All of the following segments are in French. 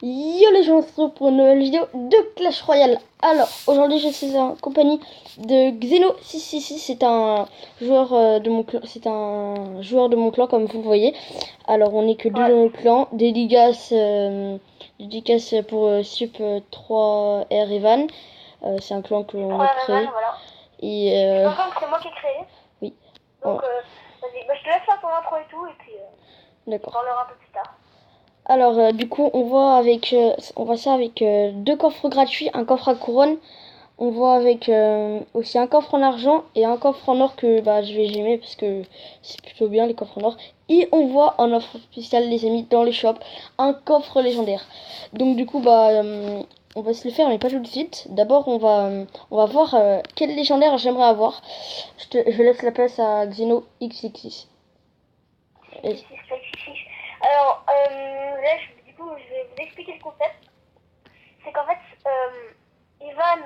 Yo les gens, on se retrouve pour une nouvelle vidéo de Clash Royale. Alors, aujourd'hui je suis en compagnie de Xeno666, c'est un joueur de mon clan, comme vous le voyez. Alors, on n'est que deux dans le clan, dédicace pour Sup 3R Evan. C'est un clan que l'on a créé. Evan, voilà. Et c'est moi qui ai créé. Oui. Donc, vas-y, je te laisse faire ton intro et tout, et puis on parlera un peu plus tard. Alors, du coup, on voit ça avec deux coffres gratuits, un coffre à couronne. On voit avec aussi un coffre en argent et un coffre en or que je vais gémer parce que c'est plutôt bien les coffres en or. Et on voit en offre spéciale les amis dans les shops un coffre légendaire. Donc du coup on va se le faire mais pas tout de suite. D'abord on va voir quel légendaire j'aimerais avoir. Je laisse la place à Xeno XXX. Alors là du coup je vais vous expliquer le concept. C'est qu'en fait Ivan,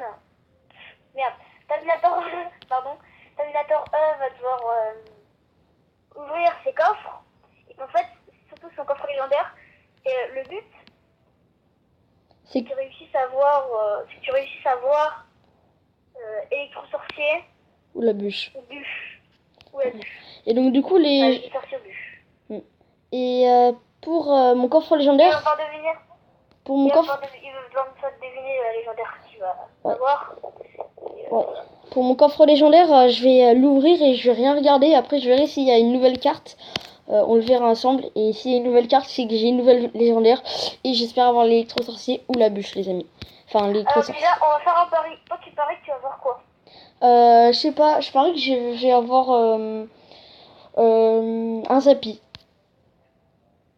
Terminator E va devoir ouvrir ses coffres. Et qu'en fait, surtout son coffre légendaire, le but, c'est que tu réussisses à voir électro-sorcier ou la bûche. Ou la bûche. Et donc du coup les... Et pour mon coffre légendaire... Il va deviner. Pour mon coffre... Il va devoir deviner la légendaire que tu vas avoir. Ouais. Pour mon coffre légendaire, je vais l'ouvrir et je vais rien regarder. Après, je verrai s'il y a une nouvelle carte. On le verra ensemble. Et s'il y a une nouvelle carte, c'est que j'ai une nouvelle légendaire. Et j'espère avoir l'électro-sorcier ou la bûche, les amis. Enfin, l'électro-sorcier. Alors déjà, on va faire un pari. Toi, tu paries que tu vas avoir quoi? Je sais pas. Je parie que je vais avoir un Zappy.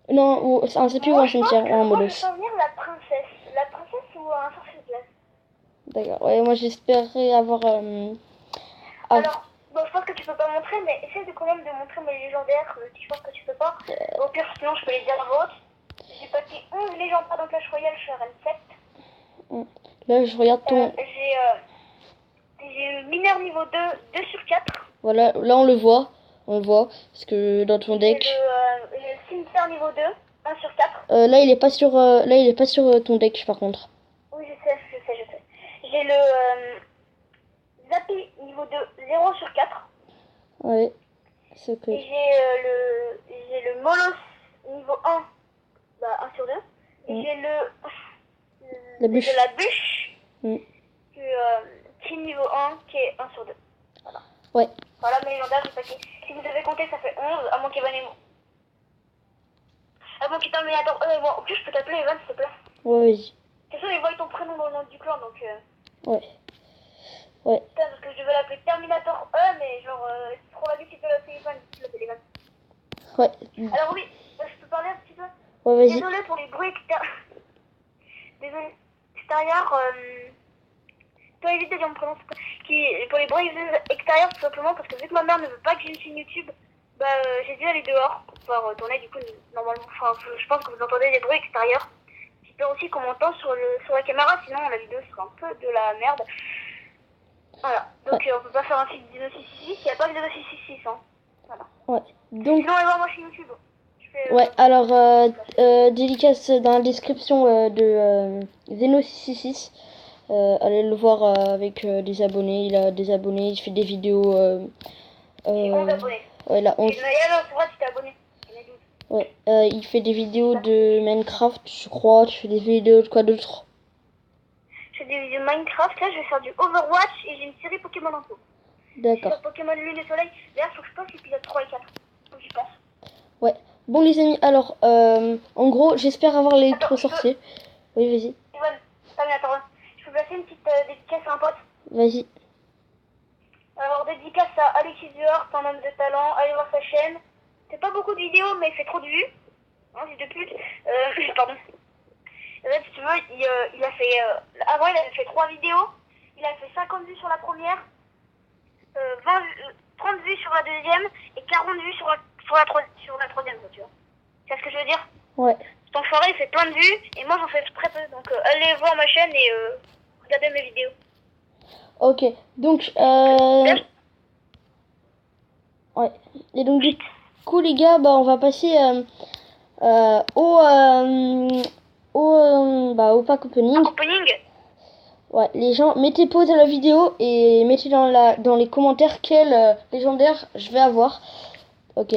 Non, un Zappy ou un cimetière ou un Molos. Je vais venir la princesse. La princesse ou un sorcier de glace. D'accord. Ouais, moi j'espérais avoir... Alors, bon, je pense que tu peux pas montrer, mais essaye de quand même de montrer mes légendaires. Je pense que tu peux pas. Au pire, sinon je peux les dire à vote. J'ai passé 11 légendaires dans Clash Royale, je suis à 27. Là, je regarde ton... J'ai mineur niveau 2, 2 sur 4. Voilà, là on le voit. On le voit, parce que dans ton deck... J'ai le cimetière niveau 2, 1 sur 4. Là, il est pas sur, ton deck, par contre. Oui, je sais. J'ai le Zappy niveau 2, 0 sur 4. Ouais, c'est ok. Et j'ai le Molos niveau 1, 1 sur 2. Et j'ai la bûche. De la bûche, qui est niveau 1, qui est 1 sur 2. Voilà. Ouais. Voilà mes légendaires, j'ai paqué. Si vous devez compter, ça fait 11, à moins qu'Evan et moi. À moins qu'il Terminator E et moi. En plus, je peux t'appeler Evan, s'il te plaît. Ouais, vas-y. De toute façon, ils voient ton prénom dans le nom du clan, donc... Ouais. Putain, parce que je vais l'appeler Terminator E, mais genre, c'est trop la vie, tu peux l'appeler Evan, tu l'appelles Evan. Ouais. Alors oui, je peux parler un petit peu. Ouais, vas-y. Désolé pour les bruits extérieurs. Désolé, extérieurs. Toi, évite de dire mon prénom. Pour les bruits extérieurs, tout simplement, parce que vu que ma mère ne veut pas que j'ai une chaîne YouTube, j'ai dû aller dehors pour pouvoir tourner. Du coup, normalement, je pense que vous entendez des bruits extérieurs. J'espère aussi qu'on m'entend sur la caméra, sinon la vidéo sera un peu de la merde. Voilà, donc on peut pas faire un feed Xeno666, il n'y a pas que Xeno666, hein. Voilà. Ouais, donc... Sinon, allez voir ma chaîne YouTube. Ouais, alors, dédicace dans la description de Xeno666. Allez le voir avec des abonnés. Il a des abonnés, il fait des vidéos. J'ai 11 abonnés. Ouais, là, 11. C'est vrai, tu t'es abonné. Ouais, il fait des vidéos de Minecraft, je crois. Tu fais des vidéos de quoi d'autre? Je fais des vidéos de Minecraft. Là, je vais faire du Overwatch et j'ai une série Pokémon en cours. D'accord. Sur Pokémon Lune et Soleil. D'ailleurs, faut que je passe l'épisode 3 et 4. Donc, j'y pense. Ouais. Bon, les amis, alors, en gros, j'espère avoir l'électro-sorcier. Oui, vas-y. Attends, je peux placer une petite dédicace à un pote. Vas-y. Alors, dédicace à Alexis Duhart, un homme de talent. Allez voir sa chaîne. C'est pas beaucoup de vidéos, mais il fait trop de vues. Hein, c'est de pute. Pardon. En fait, si tu veux, il a fait... avant, il avait fait 3 vidéos. Il a fait 50 vues sur la première, 30 vues sur la deuxième et 40 vues sur la troisième, tu vois. C'est ce que je veux dire? Ouais. Cet enfoiré, il fait plein de vues et moi, j'en fais très peu. Donc, allez voir ma chaîne et regardez mes vidéos. Ok, donc... Ouais. Et donc, du coup, les gars, on va passer au Bah, au pack opening. Opening. Ouais, les gens, mettez pause à la vidéo et mettez dans les commentaires quel légendaire je vais avoir. Ok.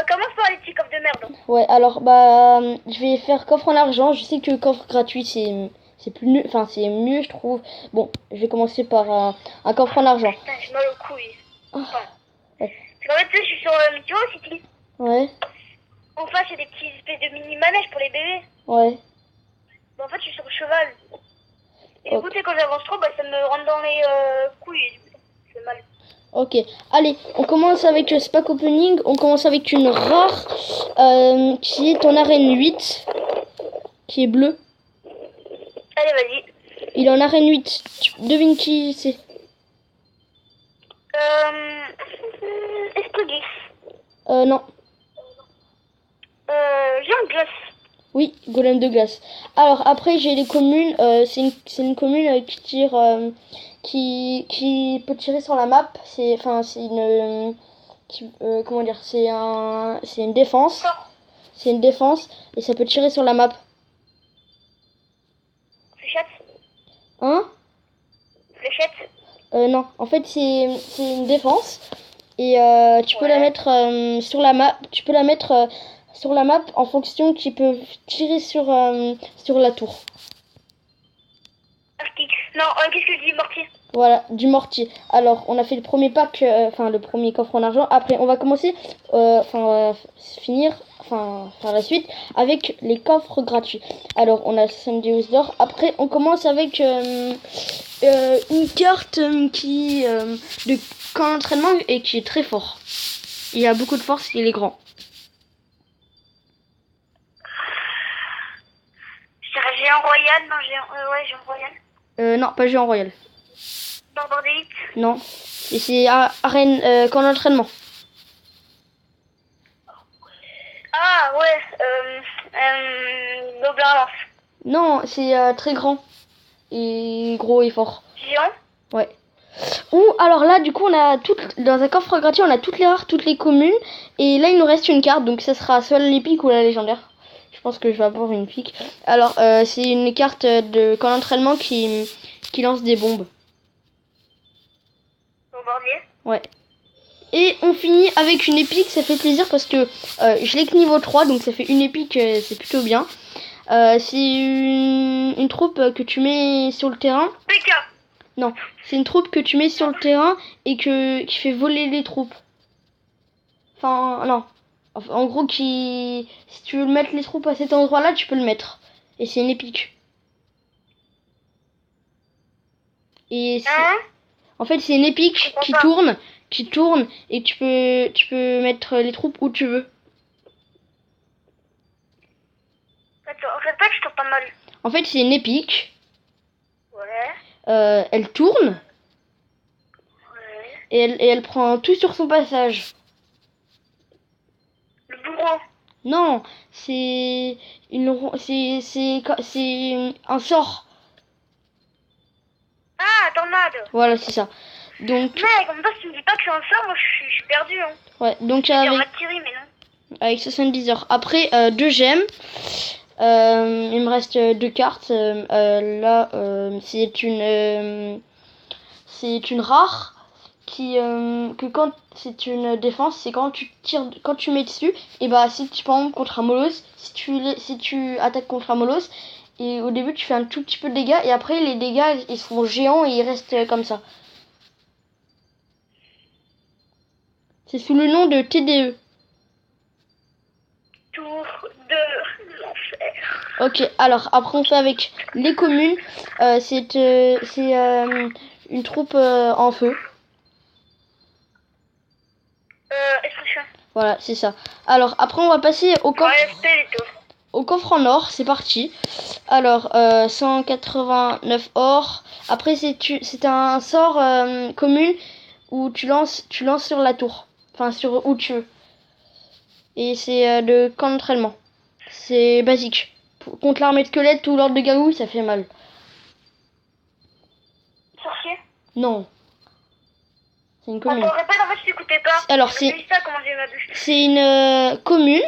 Commence par les petits coffres de merde. Ouais, alors bah je vais faire coffre en argent. Je sais que coffre gratuit c'est plus nul, enfin c'est mieux je trouve. Bon, je vais commencer par un coffre en argent. Putain, j'ai mal au couille. Enfin, Ouais. parce qu'en fait, tu sais, je suis sur Meteo City. Ouais, En face, il y a des petits espèces de mini manèges pour les bébés. ouais. Mais en fait, je suis sur le cheval. Et du Ok. coup, tu sais, quand j'avance trop, bah, ça me rentre dans les couilles. Et du coup, ça fait mal. Ok, allez, on commence avec le Spack Opening. On commence avec une rare qui est en arène 8, qui est bleue. Allez, vas-y. Il est en arène 8. Tu devines qui c'est? Escogis. Non. Jean Glace. Oui, golem de glace. Alors après j'ai les communes. C'est une commune qui tire, qui peut tirer sur la map. C'est une, comment dire, c'est une défense. C'est une défense et ça peut tirer sur la map. Fléchette. Hein? Fléchette. Non. En fait c'est une défense et tu peux la Ouais. mettre sur la map. Tu peux la mettre sur la map en fonction qui peut tirer sur la tour. Arctique. Non, qu'est-ce que je dis, mortier? Voilà, du mortier. Alors, on a fait le premier pack, enfin le premier coffre en argent. Après, on va commencer, finir, faire la suite avec les coffres gratuits. Alors, on a 70 d'or. Après, on commence avec une carte de camp d'entraînement et qui est très fort. Il a beaucoup de force, il est grand. Géant royal. Non, ouais, géant royal. Non, pas géant royal. Barbare d'élite. Non. Et c'est arène camp d'entraînement. Ah, ouais. Gobelin lance. Non, c'est très grand. Et gros et fort. Géant. Ouais. Ou alors là, du coup, on a dans un coffre gratuit, on a toutes les rares, toutes les communes. Et là, il nous reste une carte, donc ça sera soit l'épique ou la légendaire. Je pense que je vais avoir une pique. Alors, c'est une carte de camp d'entraînement qui lance des bombes. Bombardier. Ouais. Et on finit avec une épique, ça fait plaisir parce que je l'ai que niveau 3, donc ça fait une épique, c'est plutôt bien. C'est une troupe que tu mets sur le terrain. PK. Non, c'est une troupe que tu mets sur le terrain et qui fait voler les troupes. Enfin, non. En gros, si tu veux mettre les troupes à cet endroit-là, tu peux le mettre. Et c'est une épique. Et en fait, c'est une épique qui tourne et tu peux mettre les troupes où tu veux. Attends, répète, je t'entends mal. En fait, c'est une épique. Ouais. Elle tourne Ouais. et elle prend tout sur son passage. Le bourreau. Non, c'est c'est un sort. Ah, tornade. Voilà, c'est ça. Donc, Mec, en même temps, si tu me dis pas que c'est un sort, moi je suis perdu. Hein. ouais, donc J'ai en avec, mode Thierry, mais non. avec 70 heures. Après, 2 gemmes. Il me reste 2 cartes. Là, c'est une rare que quand c'est une défense, c'est quand tu tires, quand tu mets dessus. Et bah, si tu par exemple contre un molosse, si tu attaques contre un molosse, et au début tu fais un tout petit peu de dégâts, et après les dégâts ils sont géants et ils restent comme ça. C'est sous le nom de TDE. Tour de l'enfer. Ok, alors après on fait avec les communes. C'est une troupe en feu. Extraction. Voilà, c'est ça. Alors après on va passer au coffre, Ouais, les au coffre en or. C'est parti. Alors 189 or. Après c'est un sort commune où tu lances sur la tour. Enfin sur où tu veux. Et c'est de camp d'entraînement. C'est basique. Contre l'armée de squelette ou l'ordre de gargouille, ça fait mal. Sorcier. Non. C'est une commune. Attends, répète, en fait, je t'écoutais pas. Alors, Je me dis ça, comment j'ai ma bûche. c'est une commune.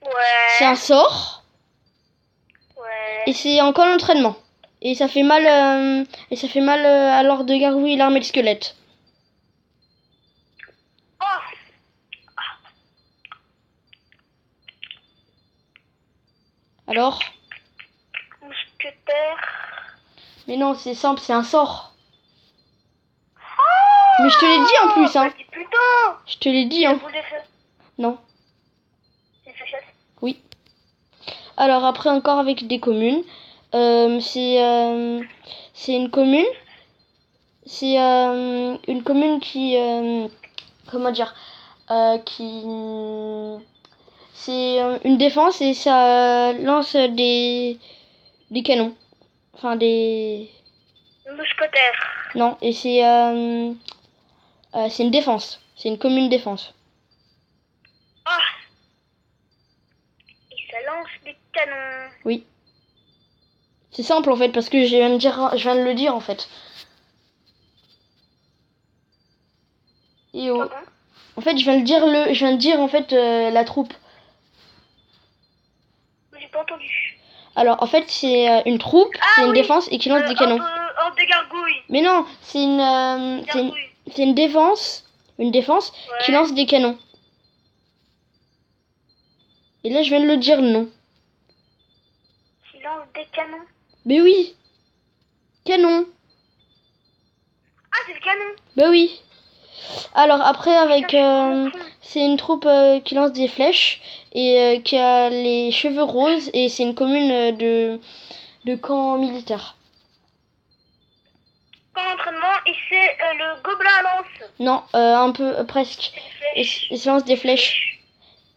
Ouais. C'est un sort. Ouais. Et c'est encore l'entraînement. Et ça fait mal, à l'ordre de gargouille et l'armée de squelette. Oh, Alors? mousquetaire. Mais non, c'est simple, c'est un sort. Mais je te l'ai dit en plus, hein. Dis plutôt. Je te l'ai dit, hein. Boule de feu. Non. C'est une fléchette. Oui. Alors après encore avec des communes. C'est une commune. C'est une commune qui... comment dire qui... C'est une défense et ça lance des canons. Enfin des... Mousquetaire. Non, et c'est une défense. C'est une commune défense. Ah. Et ça lance des canons. Oui. C'est simple en fait parce que je viens de le dire en fait. Et Ah bon? en fait, je viens de dire en fait la troupe. J'ai pas entendu. Alors en fait, c'est une troupe, c'est une oui. défense et qui lance des canons. Hors de gargouilles. Mais non, c'est Gargouilles. une défense, qui Ouais. lance des canons. Et là, je viens de le dire le nom. Qui lance des canons. Mais oui, canon. Ah, c'est le canon. Bah oui. Alors après avec Putain, c'est une troupe qui lance des flèches et qui a les cheveux roses et c'est une commune de camp militaire. Quand l'entraînement, et c'est le gobelin à lance. Non, un peu presque. Une Et flèche. il se lance des flèches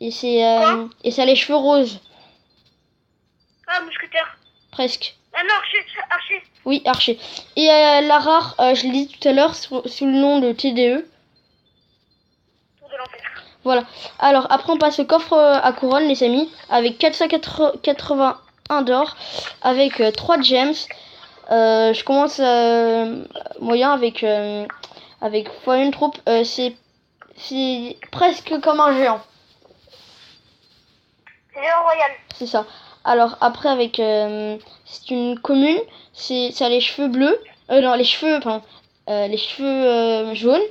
et c'est Quoi et ça a les cheveux roses Ah, mousquetaire. presque. Ah non, archer. Oui, archer. Et la rare, je l'ai dit tout à l'heure sous le nom de TDE. Tour de l'enfer. Voilà. Alors après on passe au coffre à couronne les amis avec 481 d'or avec 3 gems. Je commence moyen avec fois une troupe. C'est presque comme un géant. C'est Léon Royal. C'est ça. Alors après avec c'est une commune. Ça a les cheveux bleus. Non les cheveux jaunes.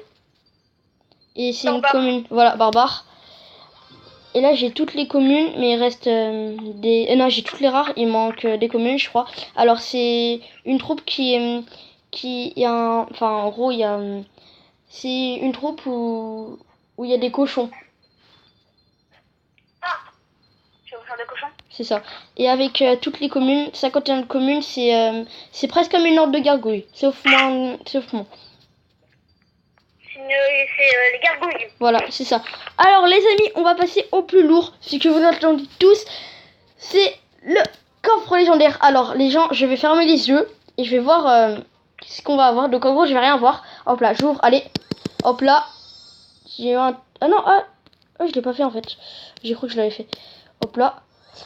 Et c'est une Barbare. commune, voilà, barbare. Et là, j'ai toutes les communes, mais il reste des... non, j'ai toutes les rares, il manque des communes, je crois. Alors, c'est une troupe qui y a enfin, en gros, il y a... c'est une troupe où il y a des cochons, Ah, je vais vous faire des cochons. c'est ça. Et avec toutes les communes, 51 communes, c'est presque comme une horde de gargouilles, sauf moi. C'est les gargouilles. Voilà, c'est ça. Alors les amis, on va passer au plus lourd, ce que vous attendez tous, c'est le coffre légendaire. Alors les gens, je vais fermer les yeux et je vais voir ce qu'on va avoir. Donc en gros, je vais rien voir. Hop là, j'ouvre, allez. Hop là. J'ai un... Ah non, je l'ai pas fait en fait. J'ai cru que je l'avais fait. Hop là.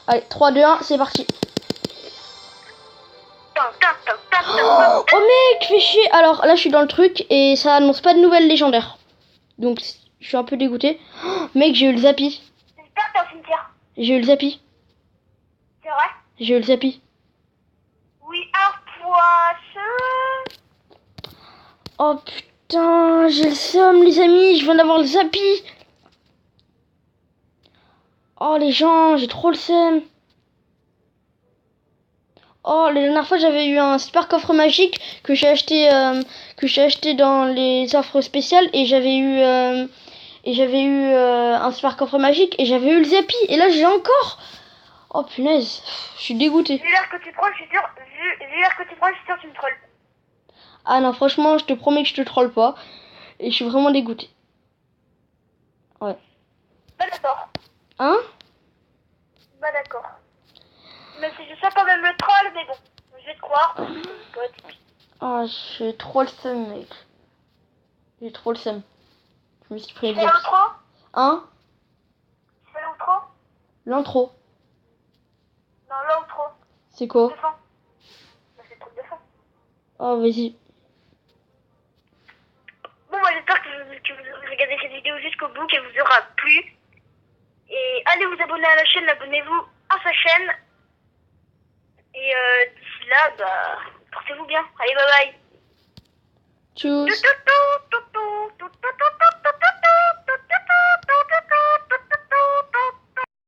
Allez, 3, 2, 1, c'est parti. Oh mec, fais chier. Alors là, je suis dans le truc et ça annonce pas de nouvelles légendaires. Donc je suis un peu dégoûté. Oh, mec, j'ai eu le Zappi. J'espère que t'es au cimetière. J'ai eu le Zappi. C'est vrai? J'ai eu le Zappi. Oui, un poisson. Oh putain, j'ai le seum les amis, je viens d'avoir le Zappi. Oh les gens, j'ai trop le seum. Oh, la dernière fois j'avais eu un super coffre magique que j'ai acheté dans les offres spéciales et j'avais eu un super coffre magique et j'avais eu le Zappi et là j'ai encore. Oh punaise, je suis dégoûtée. Vu l'air que tu prends, je suis sûr. Vu l'air que tu prends, je suis sûr que tu me trolles. Ah non, franchement, je te promets que je te troll pas et je suis vraiment dégoûtée. Ouais. Bah d'accord. Hein? Bah d'accord. Mais si je sais quand même le troll, mais bon, je vais te croire. Parce que toi, Ah, j'ai trop le seum, mec. J'ai trop le seum. Je me suis pris tu le fais Zappi. l'intro? Hein? Tu fais l'intro? L'intro. Non, l'intro. C'est quoi? De fin. Bah c'est le truc de fin. Oh, vas-y. Bon, moi j'espère que vous regardez cette vidéo jusqu'au bout, qu'elle vous aura plu. Et allez vous abonner à la chaîne, abonnez-vous à sa chaîne. Et Et d'ici là, bah, portez-vous bien. Allez, bye bye. Tchuss. Tout, tout, tout.